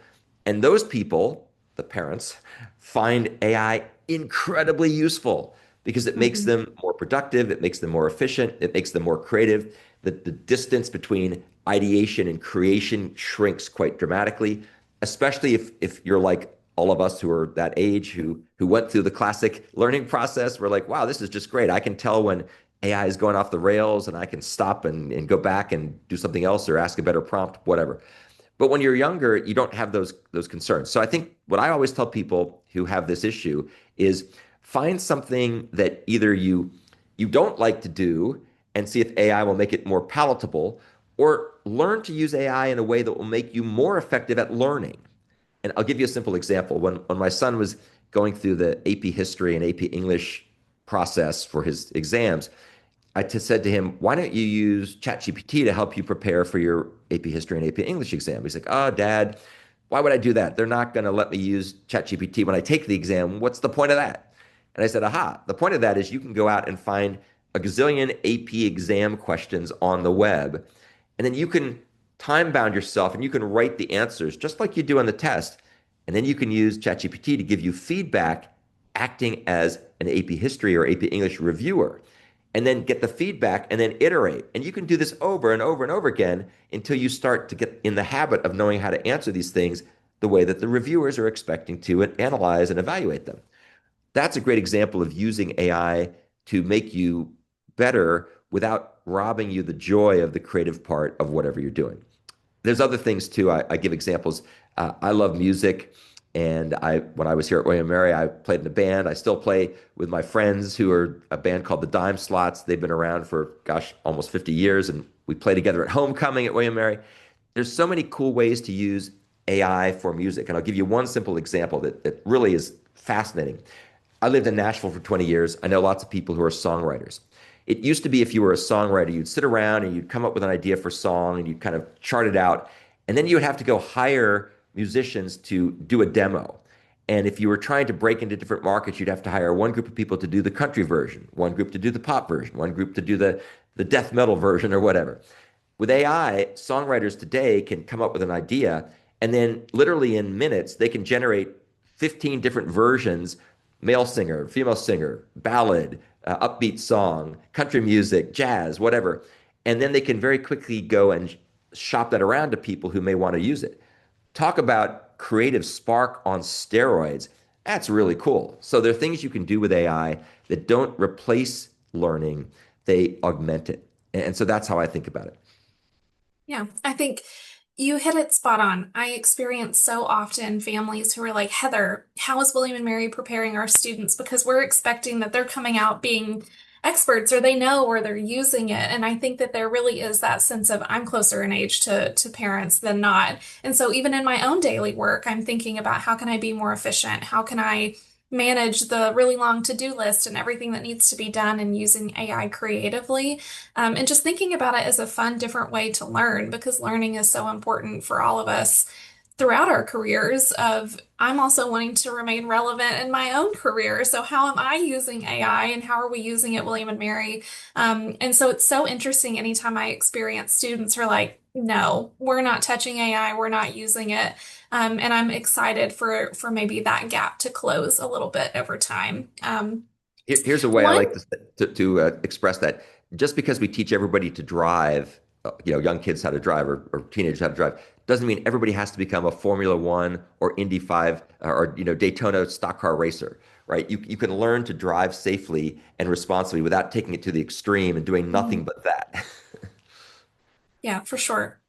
And those people, the parents, find AI incredibly useful because it makes Mhm. them more productive, it makes them more efficient, it makes them more creative. The distance between ideation and creation shrinks quite dramatically, especially if you're like all of us who are that age who went through the classic learning process. We're like, wow, this is just great. I can tell when AI is going off the rails and I can stop and go back and do something else or ask a better prompt, whatever. But when you're younger, you don't have those concerns. So I think what I always tell people who have this issue is find something that either you don't like to do and see if AI will make it more palatable, or learn to use AI in a way that will make you more effective at learning. And I'll give you a simple example. When my son was going through the AP History and AP English process for his exams, said to him, why don't you use ChatGPT to help you prepare for your AP History and AP English exam? He's like, oh, Dad, why would I do that? They're not going to let me use ChatGPT when I take the exam. What's the point of that? And I said, aha, the point of that is you can go out and find a gazillion AP exam questions on the web, and then you can time bound yourself and you can write the answers just like you do on the test. And then you can use ChatGPT to give you feedback, acting as an AP History or AP English reviewer, and then get the feedback and then iterate. And you can do this over and over and over again until you start to get in the habit of knowing how to answer these things the way that the reviewers are expecting to and analyze and evaluate them. That's a great example of using AI to make you better without robbing you the joy of the creative part of whatever you're doing. There's other things too. I give examples. I love music, and when I was here at William Mary, I played in a band. I still play with my friends who are a band called the Dime Slots. They've been around for gosh, almost 50 years, and we play together at homecoming at William Mary. There's so many cool ways to use AI for music, and I'll give you one simple example that really is fascinating. I lived in Nashville for 20 years. I know lots of people who are songwriters. It used to be if you were a songwriter, you'd sit around and you'd come up with an idea for a song and you'd kind of chart it out. And then you would have to go hire musicians to do a demo. And if you were trying to break into different markets, you'd have to hire one group of people to do the country version, one group to do the pop version, one group to do the death metal version or whatever. With AI, songwriters today can come up with an idea, and then literally in minutes, they can generate 15 different versions: male singer, female singer, ballad, upbeat song, country music, jazz, whatever. And then they can very quickly go and shop that around to people who may want to use it. Talk about creative spark on steroids. That's really cool. So there are things you can do with AI that don't replace learning, they augment it. And so that's how I think about it. Yeah, I think you hit it spot on. I experience so often families who are like, Heather, how is William and Mary preparing our students? Because we're expecting that they're coming out being experts, or they know, or they're using it. And I think that there really is that sense of I'm closer in age to parents than not. And so even in my own daily work, I'm thinking about how can I be more efficient? How can I manage the really long to-do list and everything that needs to be done and using AI creatively? And just thinking about it as a fun, different way to learn, because learning is so important for all of us throughout our careers. Of I'm also wanting to remain relevant in my own career. So how am I using AI and how are we using it, William and Mary? And so it's so interesting anytime I experience students who are like, no, we're not touching AI, we're not using it. And I'm excited for maybe that gap to close a little bit over time. Here's a way I One like to express that. Just because we teach everybody to drive, young kids how to drive or teenagers how to drive, doesn't mean everybody has to become a Formula One or Indy 5 or Daytona stock car racer, right? You can learn to drive safely and responsibly without taking it to the extreme and doing nothing Mhm. but that. Yeah, for sure.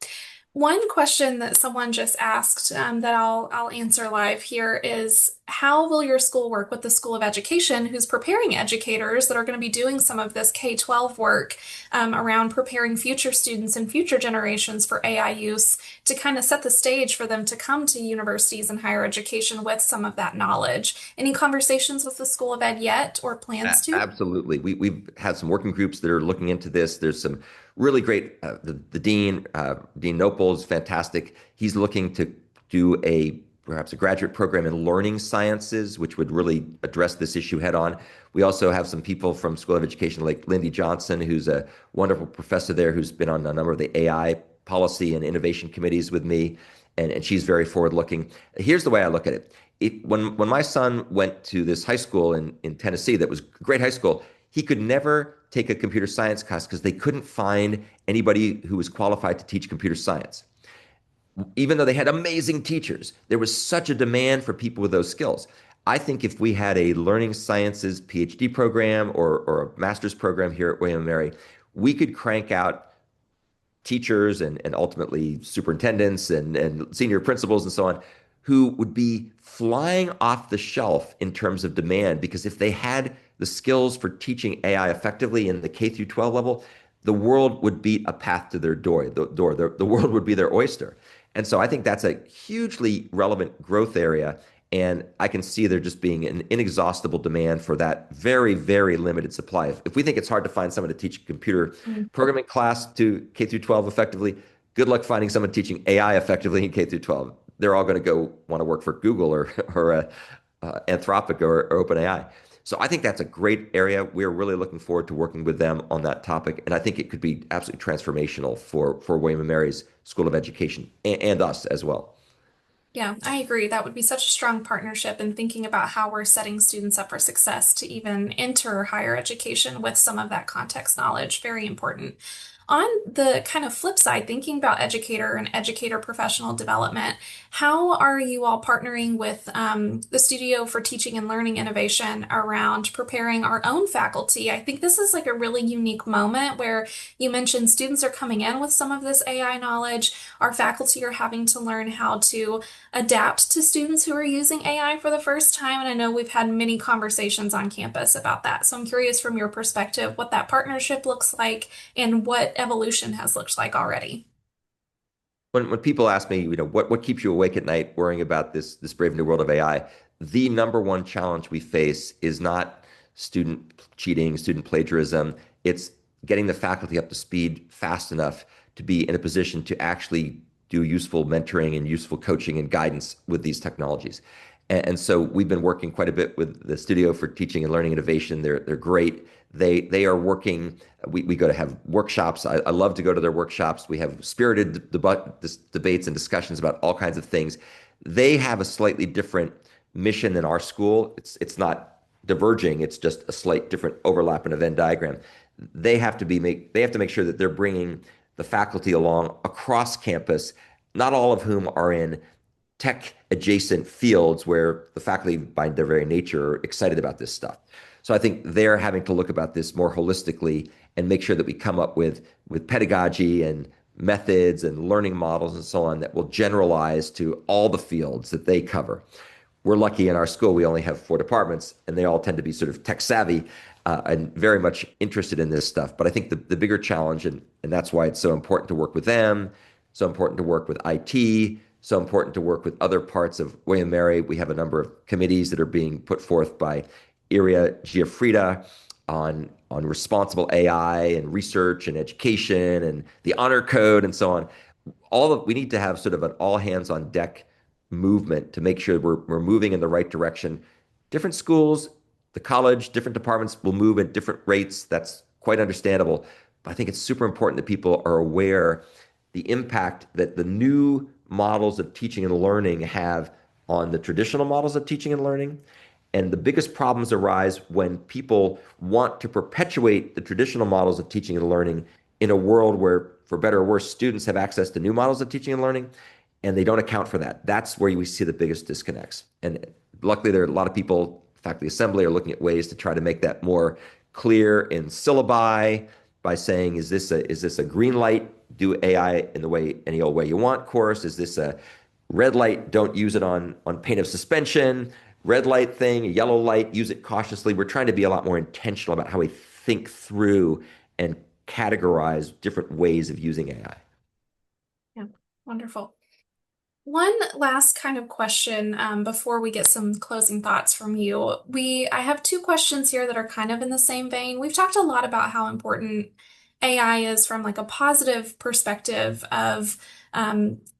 One question that someone just asked, that I'll answer live here is, how will your school work with the School of Education, who's preparing educators that are going to be doing some of this K-12 work, around preparing future students and future generations for AI use, to kind of set the stage for them to come to universities and higher education with some of that knowledge? Any conversations with the School of Ed yet, or plans to? Absolutely. We've had some working groups that are looking into this. There's some really great, the dean, Dean Nopal is fantastic. He's looking to do a perhaps a graduate program in learning sciences, which would really address this issue head on. We also have some people from School of Education like Lindy Johnson, who's a wonderful professor there who's been on a number of the AI policy and innovation committees with me, and she's very forward looking. Here's the way I look at it. When my son went to this high school in Tennessee that was a great high school, he could never take a computer science class because they couldn't find anybody who was qualified to teach computer science. Even though they had amazing teachers, there was such a demand for people with those skills. I think if we had a learning sciences PhD program or a master's program here at William and Mary, we could crank out teachers and ultimately superintendents and senior principals and so on who would be flying off the shelf in terms of demand because if they had the skills for teaching AI effectively in the K through 12 level, the world would beat a path to their door. The world would be their oyster. And so I think that's a hugely relevant growth area. And I can see there just being an inexhaustible demand for that very, very limited supply. If we think it's hard to find someone to teach a computer programming class to K through 12 effectively, good luck finding someone teaching AI effectively in K through 12. They're all going to go want to work for Google or Anthropic or OpenAI. So I think that's a great area. We're really looking forward to working with them on that topic. And I think it could be absolutely transformational for William and Mary's School of Education and us as well. Yeah, I agree. That would be such a strong partnership in thinking about how we're setting students up for success to even enter higher education with some of that context knowledge. Very important. On the kind of flip side, thinking about educator and educator professional development, how are you all partnering with the Studio for Teaching and Learning Innovation around preparing our own faculty? I think this is like a really unique moment where you mentioned students are coming in with some of this AI knowledge. Our faculty are having to learn how to adapt to students who are using AI for the first time. And I know we've had many conversations on campus about that. So I'm curious from your perspective what that partnership looks like and what evolution has looked like already. When people ask me, what keeps you awake at night worrying about this brave new world of AI, the number one challenge we face is not student cheating, student plagiarism. It's getting the faculty up to speed fast enough to be in a position to actually do useful mentoring and useful coaching and guidance with these technologies. And so we've been working quite a bit with the Studio for Teaching and Learning Innovation. They're great. They are working. We go to have workshops. I love to go to their workshops. We have spirited debates and discussions about all kinds of things. They have a slightly different mission than our school. It's not diverging. It's just a slight different overlap in a Venn diagram. They have to make sure that they're bringing the faculty along across campus, not all of whom are in tech adjacent fields where the faculty by their very nature are excited about this stuff. So I think they're having to look about this more holistically and make sure that we come up with pedagogy and methods and learning models and so on that will generalize to all the fields that they cover. We're lucky in our school, we only have 4 departments, and they all tend to be sort of tech savvy and very much interested in this stuff. But I think the bigger challenge, and that's why it's so important to work with them, so important to work with IT, so important to work with other parts of William Mary. We have a number of committees that are being put forth by Iria Giafrida on responsible AI and research and education and the honor code and so on. We need to have sort of an all hands on deck movement to make sure we're moving in the right direction. Different schools, the college, different departments will move at different rates. That's quite understandable. But I think it's super important that people are aware the impact that the new models of teaching and learning have on the traditional models of teaching and learning. And the biggest problems arise when people want to perpetuate the traditional models of teaching and learning in a world where, for better or worse, students have access to new models of teaching and learning, and they don't account for that. That's where we see the biggest disconnects. And luckily, there are a lot of people, faculty assembly, are looking at ways to try to make that more clear in syllabi by saying, is this a green light, do AI in the way any old way you want course? Is this a red light, don't use it on pain of suspension? Red light thing, a yellow light, use it cautiously. We're trying to be a lot more intentional about how we think through and categorize different ways of using AI. Yeah, wonderful. One last kind of question before we get some closing thoughts from you. I have two questions here that are kind of in the same vein. We've talked a lot about how important AI is from like a positive perspective of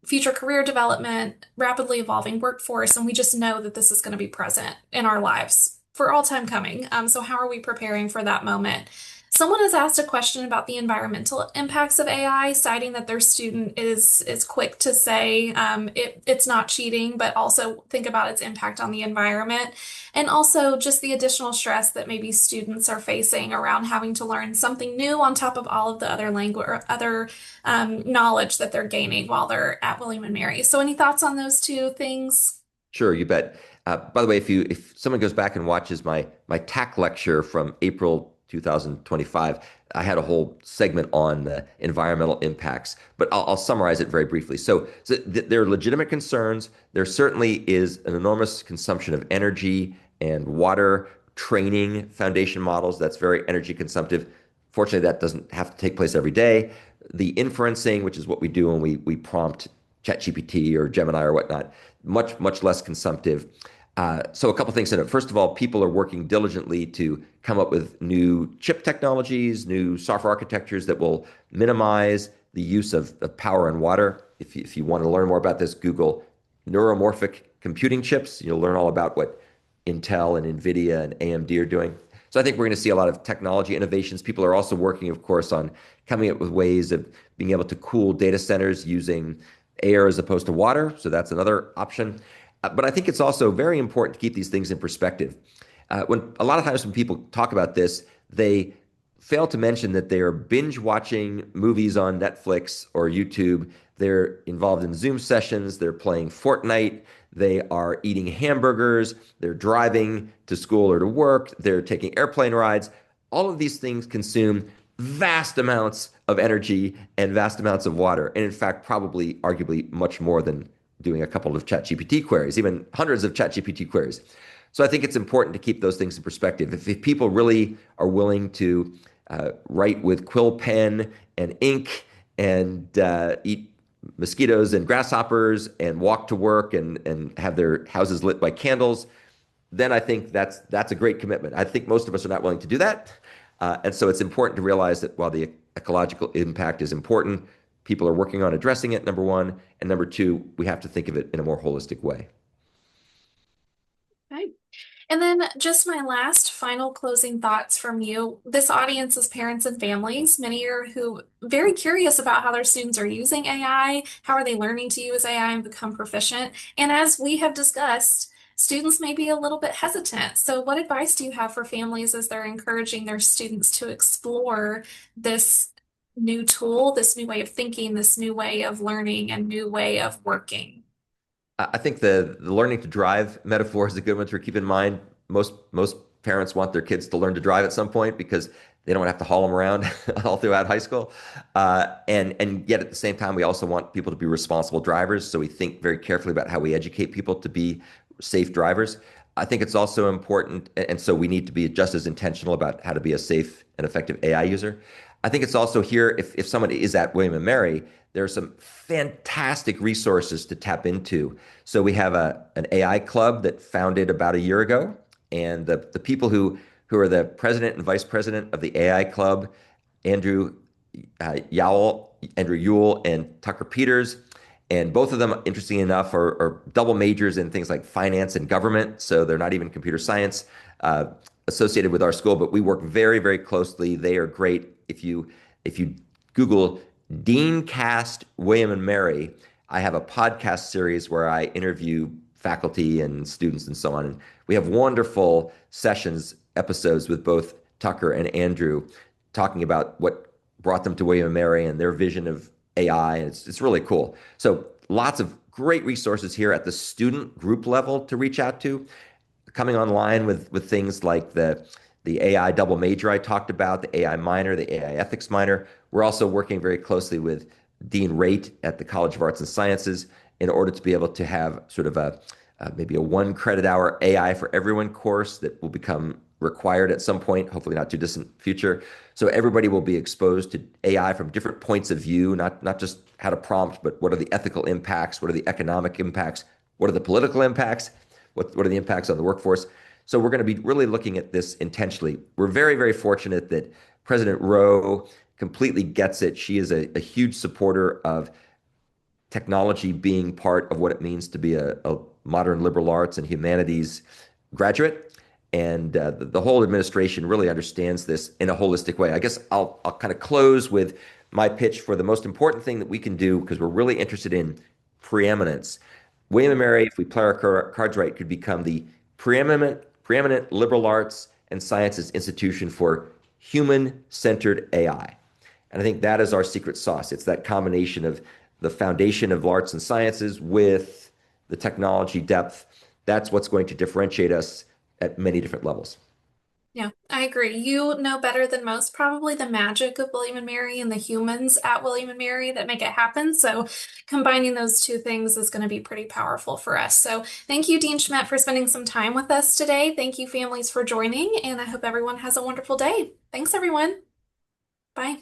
future career development, rapidly evolving workforce, and we just know that this is going to be present in our lives for all time coming. So, how are we preparing for that moment? Someone has asked a question about the environmental impacts of AI, citing that their student is quick to say it's not cheating, but also think about its impact on the environment, and also just the additional stress that maybe students are facing around having to learn something new on top of all of the other language or other knowledge that they're gaining while they're at William and Mary. So, any thoughts on those two things? Sure, you bet. By the way, if someone goes back and watches my TAC lecture from April 2025, I had a whole segment on the environmental impacts, but I'll summarize it very briefly. So there are legitimate concerns. There certainly is an enormous consumption of energy and water training foundation models. That's very energy consumptive. Fortunately, that doesn't have to take place every day. The inferencing, which is what we do when we prompt ChatGPT or Gemini or whatnot, much less consumptive. So a couple things in it. First of all, people are working diligently to come up with new chip technologies, new software architectures that will minimize the use of power and water. If you want to learn more about this, Google neuromorphic computing chips. You'll learn all about what Intel and NVIDIA and AMD are doing. So I think we're going to see a lot of technology innovations. People are also working, of course, on coming up with ways of being able to cool data centers using air as opposed to water. So that's another option. But I think it's also very important to keep these things in perspective. When a lot of times when people talk about this, they fail to mention that they are binge watching movies on Netflix or YouTube. They're involved in Zoom sessions. They're playing Fortnite. They are eating hamburgers. They're driving to school or to work. They're taking airplane rides. All of these things consume vast amounts of energy and vast amounts of water. And in fact, probably arguably much more than doing a couple of ChatGPT queries, even hundreds of ChatGPT queries. So I think it's important to keep those things in perspective. If people really are willing to write with quill pen and ink and eat mosquitoes and grasshoppers and walk to work and have their houses lit by candles, then I think that's a great commitment. I think most of us are not willing to do that. And so it's important to realize that while the ecological impact is important, people are working on addressing it, number one. And number two, we have to think of it in a more holistic way. Okay. And then just my last final closing thoughts from you. This audience is parents and families. Many are who very curious about how their students are using AI, how are they learning to use AI and become proficient. And as we have discussed, students may be a little bit hesitant. So what advice do you have for families as they're encouraging their students to explore this new tool, this new way of thinking, this new way of learning, and new way of working? I think the learning to drive metaphor is a good one to keep in mind. Most parents want their kids to learn to drive at some point because they don't have to haul them around all throughout high school. And yet at the same time, we also want people to be responsible drivers. So we think very carefully about how we educate people to be safe drivers. I think it's also important, and so we need to be just as intentional about how to be a safe and effective AI user. I think it's also here, if someone is at William and Mary, there are some fantastic resources to tap into. So we have an AI club that founded about a year ago, and the people who are the president and vice president of the AI club, Andrew Andrew Yule and Tucker Peters, and both of them, interesting enough, are double majors in things like finance and government. So they're not even computer science associated with our school, but we work very, very closely. They are great. If you Google Dean Cast William and Mary, I have a podcast series where I interview faculty and students and so on. And we have wonderful sessions, episodes with both Tucker and Andrew talking about what brought them to William and Mary and their vision of AI. And it's really cool. So lots of great resources here at the student group level to reach out to, coming online with things like the AI double major I talked about, the AI minor, the AI ethics minor. We're also working very closely with Dean Rate at the College of Arts and Sciences in order to be able to have sort of maybe a 1 credit hour AI for everyone course that will become required at some point, hopefully not too distant future. So everybody will be exposed to AI from different points of view, not just how to prompt, but what are the ethical impacts, what are the economic impacts, what are the political impacts, what are the impacts on the workforce. So we're going to be really looking at this intentionally. We're very, very fortunate that President Rowe completely gets it. She is a huge supporter of technology being part of what it means to be a modern liberal arts and humanities graduate. And the whole administration really understands this in a holistic way. I guess I'll kind of close with my pitch for the most important thing that we can do because we're really interested in preeminence. William and Mary, if we play our cards right, could become the preeminent liberal arts and sciences institution for human-centered AI. And I think that is our secret sauce. It's that combination of the foundation of arts and sciences with the technology depth. That's what's going to differentiate us at many different levels. Yeah, I agree. You know better than most probably the magic of William and Mary and the humans at William and Mary that make it happen. So combining those two things is going to be pretty powerful for us. So thank you, Dean Schmidt, for spending some time with us today. Thank you, families, for joining, and I hope everyone has a wonderful day. Thanks, everyone. Bye.